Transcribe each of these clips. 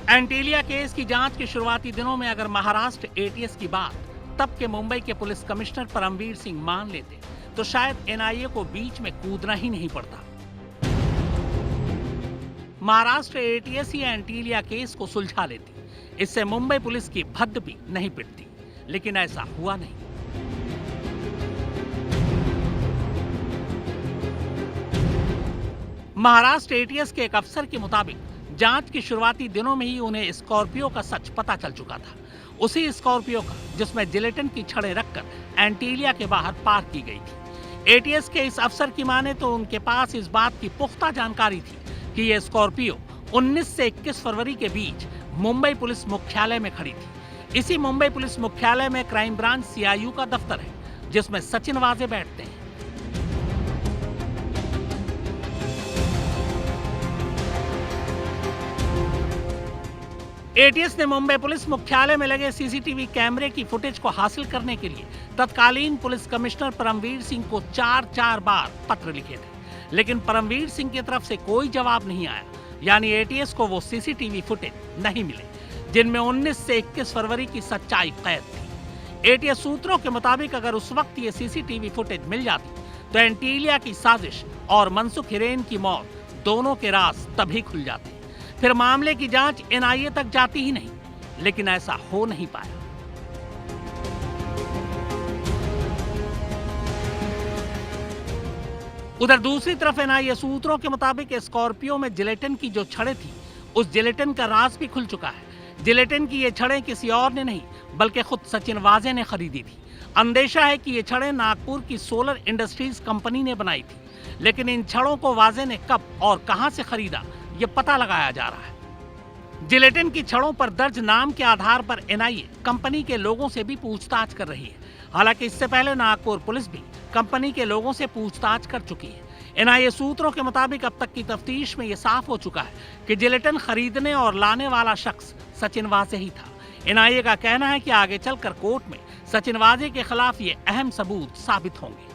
Antilia case की जांच के शुरुआती दिनों में अगर महाराष्ट्र एटीएस की बात तब के मुंबई के पुलिस कमिश्नर परमवीर सिंह मान लेते तो शायद एनआईए को बीच में कूदना ही नहीं पड़ता। महाराष्ट्र एटीएस ही एंटीलिया केस को सुलझा लेती, इससे मुंबई पुलिस की भद्द भी नहीं पिटती, लेकिन ऐसा हुआ नहीं। महाराष्ट्र एटीएस के एक अफसर के मुताबिक जांच के शुरुआती दिनों में ही उन्हें स्कॉर्पियो का सच पता चल चुका था। उसी स्कॉर्पियो का जिसमें जिलेटिन की छड़ें रखकर एंटीलिया के बाहर पार्क की गई थी। एटीएस के इस अफसर की माने तो उनके पास इस बात की पुख्ता जानकारी थी कि यह स्कॉर्पियो 19 से 21 फरवरी के बीच मुंबई पुलिस मुख्यालय में खड़ी थी। इसी मुंबई पुलिस मुख्यालय में क्राइम ब्रांच सीआईयू का दफ्तर है, जिसमें सचिन वाजे बैठते हैं। एटीएस ने मुंबई पुलिस मुख्यालय में लगे सीसीटीवी कैमरे की फुटेज को हासिल करने के लिए तत्कालीन पुलिस कमिश्नर परमवीर सिंह को 4 बार पत्र लिखे थे, लेकिन परमवीर सिंह की तरफ से कोई जवाब नहीं आया। यानी एटीएस को वो सीसीटीवी फुटेज नहीं मिले जिनमें 19 से 21 फरवरी की सच्चाई कैद थी। एटीएस सूत्रों के मुताबिक अगर उस वक्त ये सीसीटीवी फुटेज मिल जाती तो एंटीलिया की साजिश और मनसुख हिरेन की मौत दोनों के राज तभी खुल जाते, फिर मामले की जांच एनआईए तक जाती ही नहीं, लेकिन ऐसा हो नहीं पाया। उधर दूसरी तरफ एनआईए सूत्रों के मुताबिक स्कॉर्पियो में जिलेटिन की जो छड़ें थी, उस जिलेटिन का राज भी खुल चुका है। जिलेटिन की ये छड़ें किसी और ने नहीं बल्कि खुद सचिन वाजे ने खरीदी थी। अंदेशा है कि ये छड़ें नागपुर की सोलर इंडस्ट्रीज कंपनी ने बनाई थी, लेकिन इन छड़ों को वाजे ने कब और कहां से खरीदा ये पता लगाया जा रहा है। जिलेटिन की छड़ों पर दर्ज नाम के आधार पर एनआईए कंपनी के लोगों से भी पूछताछ कर रही है। हालांकि इससे पहले नागपुर पुलिस भी कंपनी के लोगों से पूछताछ कर चुकी है। एनआईए सूत्रों के मुताबिक अब तक की तफ्तीश में यह साफ हो चुका है कि जिलेटिन खरीदने और लाने वाला शख्स सचिन वाजे ही था। एनआईए का कहना है कि आगे चलकर कोर्ट में सचिन वाजे के खिलाफ ये अहम सबूत साबित होंगे।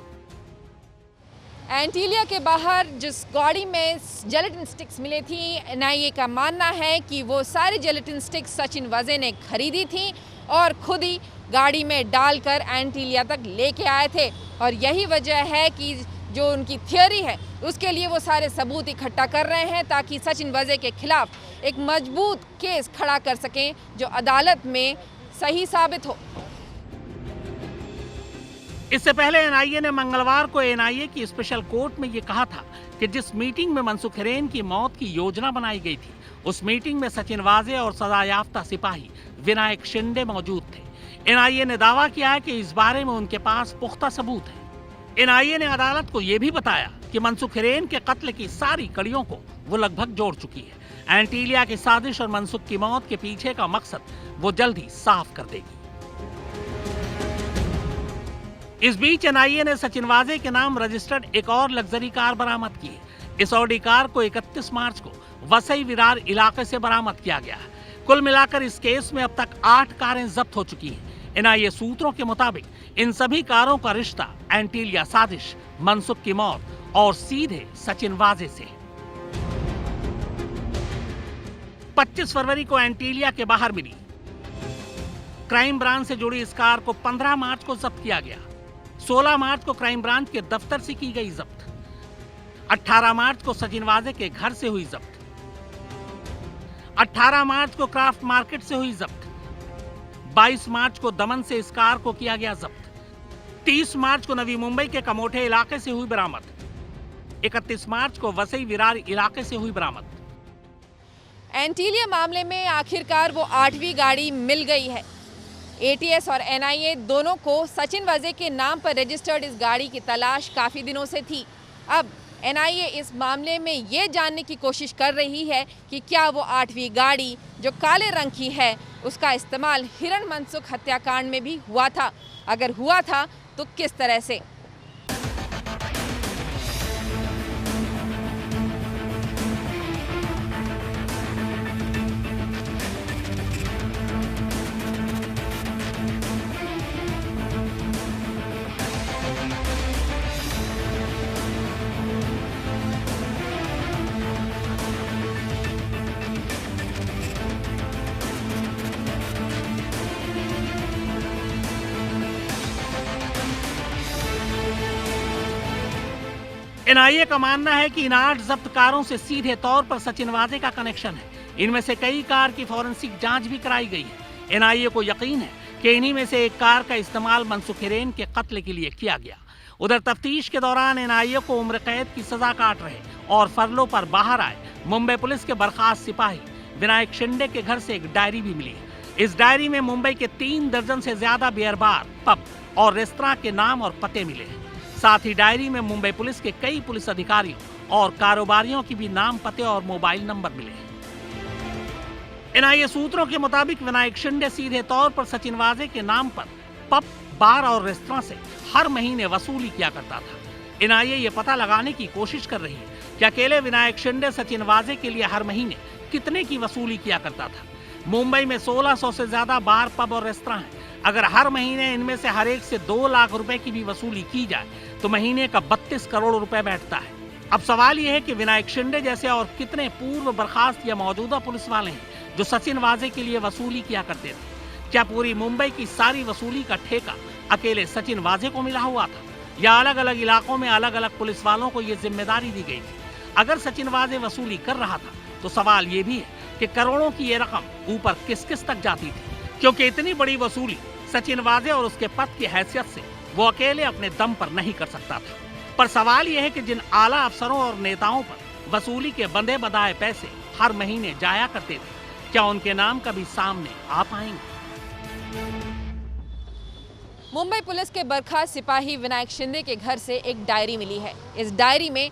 एंटीलिया के बाहर जिस गाड़ी में जेलेटिन स्टिक्स मिली थी, एनआईए का मानना है कि वो सारी जेलेटिन स्टिक्स सचिन वाजे ने खरीदी थी और खुद ही गाड़ी में डालकर एंटीलिया तक लेके आए थे। और यही वजह है कि जो उनकी थियोरी है उसके लिए वो सारे सबूत इकट्ठा कर रहे हैं ताकि सचिन वाजे के खिलाफ एक मजबूत केस खड़ा कर सकें जो अदालत में सही साबित हो। इससे पहले एनआईए ने मंगलवार को एनआईए की स्पेशल कोर्ट में ये कहा था कि जिस मीटिंग में मनसुख हिरेन की मौत की योजना बनाई गई थी, उस मीटिंग में सचिन वाजे और सजायाफ्ता सिपाही विनायक शिंदे मौजूद थे। एनआईए ने दावा किया है कि इस बारे में उनके पास पुख्ता सबूत है। एनआईए ने अदालत को यह भी बताया कि मनसुख हिरेन के कत्ल की सारी कड़ियों को वो लगभग जोड़ चुकी है। एंटीलिया की साजिश और मनसुख की मौत के पीछे का मकसद वो जल्द ही साफ कर देगी। इस बीच एनआईए ने सचिन वाजे के नाम रजिस्टर्ड एक और लग्जरी कार बरामद की है। इस ऑडी कार को 31 मार्च को वसई विरार इलाके से बरामद किया गया है। कुल मिलाकर इस केस में अब तक 8 कारें जब्त हो चुकी हैं। एनआईए सूत्रों के मुताबिक इन सभी कारों का रिश्ता एंटीलिया साजिश, मनसुख की मौत और सीधे सचिन वाजे से। 25 फरवरी को एंटीलिया के बाहर मिली क्राइम ब्रांच से जुड़ी इस कार को 15 मार्च को जब्त किया गया। 16 मार्च को क्राइम ब्रांच के दफ्तर से की गई जब्त। 18 मार्च को सचिन वाजे के घर से हुई जब्त। 18 मार्च को क्राफ्ट मार्केट से हुई जब्त। 22 मार्च को दमन से इस कार को किया गया जब्त। 30 मार्च को नवी मुंबई के कमोठे इलाके से हुई बरामद। 31 मार्च को वसई विरार इलाके से हुई बरामद। एंटीलिया मामले में आखिरकार वो 8वीं गाड़ी मिल गई है। एटीएस और एनआईए दोनों को सचिन वाजे के नाम पर रजिस्टर्ड इस गाड़ी की तलाश काफ़ी दिनों से थी। अब एनआईए इस मामले में ये जानने की कोशिश कर रही है कि क्या वो 8वीं गाड़ी जो काले रंग की है उसका इस्तेमाल हिरण मनसुख हत्याकांड में भी हुआ था। अगर हुआ था तो किस तरह से। एनआईए का मानना है कि इन 8 जब्त कारों से सीधे तौर पर सचिन वाजे का कनेक्शन है। इनमें से कई कार की फॉरेंसिक जांच भी कराई गई है। एनआईए को यकीन है कि इन्हीं में से एक कार का इस्तेमाल मनसुख हिरेन के कत्ल के लिए किया गया। उधर तफ्तीश के दौरान एनआईए को उम्र कैद की सजा काट रहे और फरलो पर बाहर आए मुंबई पुलिस के बर्खास्त सिपाही विनायक शिंदे के घर से एक डायरी भी मिली है। इस डायरी में मुंबई के 3 दर्जन से ज्यादा बियर बार, पब और रेस्तरां के नाम और पते मिले हैं। साथ ही डायरी में मुंबई पुलिस के कई पुलिस अधिकारियों और कारोबारियों की भी नाम, पते और मोबाइल नंबर मिले हैं। एनआईए सूत्रों के मुताबिक विनायक शिंदे सीधे तौर पर सचिन वाजे के नाम पर पब, बार और रेस्तरां से हर महीने वसूली किया करता था। एनआईए ये पता लगाने की कोशिश कर रही है कि अकेले विनायक शिंदे सचिन वाजे के लिए हर महीने कितने की वसूली किया करता था। मुंबई में 1600 से ज्यादा बार, पब और रेस्तरां हैं। अगर हर महीने इनमें से हर एक से 2 लाख रुपए की भी वसूली की जाए तो महीने का 32 करोड़ रुपए बैठता है। अब सवाल यह है कि विनायक शिंदे जैसे और कितने पूर्व बर्खास्त या मौजूदा पुलिस वाले हैं जो सचिन वाजे के लिए वसूली किया करते थे। क्या पूरी मुंबई की सारी वसूली का ठेका अकेले सचिन वाजे को मिला हुआ था या अलग अलग इलाकों में अलग अलग पुलिस वालों को ये जिम्मेदारी दी गई थी? अगर सचिन वाजे वसूली कर रहा था तो सवाल ये भी है कि करोड़ों की ये रकम ऊपर किस किस तक जाती थी, क्योंकि इतनी बड़ी वसूली सचिन वाजे और उसके पद की हैसियत से वो अकेले अपने दम पर नहीं कर सकता था। पर सवाल यह है कि जिन आला अफसरों और नेताओं पर वसूली के बंधे बधाए पैसे हर महीने जाया करते थे, क्या उनके नाम कभी सामने आ पाएंगे? मुंबई पुलिस के बर्खास्त सिपाही विनायक शिंदे के घर से एक डायरी मिली है। इस डायरी में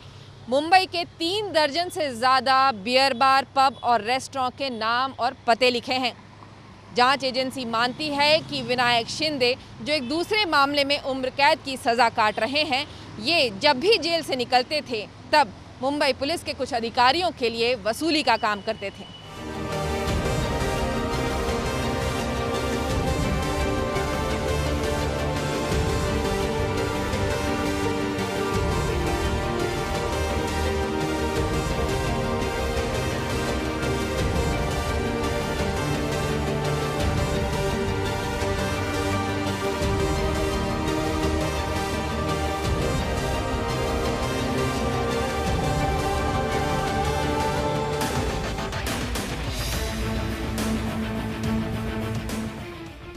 मुंबई के 3 दर्जन से ज़्यादा बियर बार, पब और रेस्टोरेंट के नाम और पते लिखे हैं। जांच एजेंसी मानती है कि विनायक शिंदे, जो एक दूसरे मामले में उम्र कैद की सज़ा काट रहे हैं, ये जब भी जेल से निकलते थे तब मुंबई पुलिस के कुछ अधिकारियों के लिए वसूली का काम करते थे।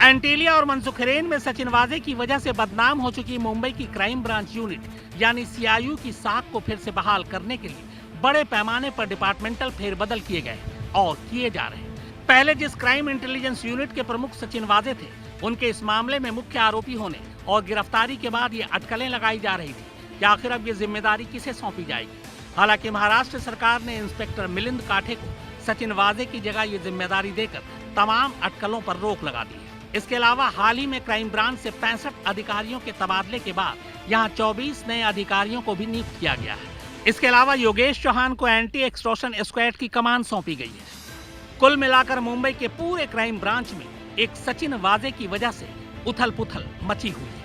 एंटीलिया और मनसुख हिरेन में सचिन वाजे की वजह से बदनाम हो चुकी मुंबई की क्राइम ब्रांच यूनिट यानी सीआईयू की साख को फिर से बहाल करने के लिए बड़े पैमाने पर डिपार्टमेंटल फेरबदल किए गए और किए जा रहे हैं। पहले जिस क्राइम इंटेलिजेंस यूनिट के प्रमुख सचिन वाजे थे, उनके इस मामले में मुख्य आरोपी होने और गिरफ्तारी के बाद ये अटकलें लगाई जा रही थी कि आखिर अब ये जिम्मेदारी किसे सौंपी जाएगी। हालांकि महाराष्ट्र सरकार ने इंस्पेक्टर मिलिंद काठे को सचिन वाजे की जगह ये जिम्मेदारी देकर तमाम अटकलों पर रोक लगा दी है। इसके अलावा हाल ही में क्राइम ब्रांच से 65 अधिकारियों के तबादले के बाद यहाँ 24 नए अधिकारियों को भी नियुक्त किया गया है। इसके अलावा योगेश चौहान को एंटी एक्सटॉर्शन स्क्वाड की कमान सौंपी गई है। कुल मिलाकर मुंबई के पूरे क्राइम ब्रांच में एक सचिन वाजे की वजह से उथल पुथल मची हुई है।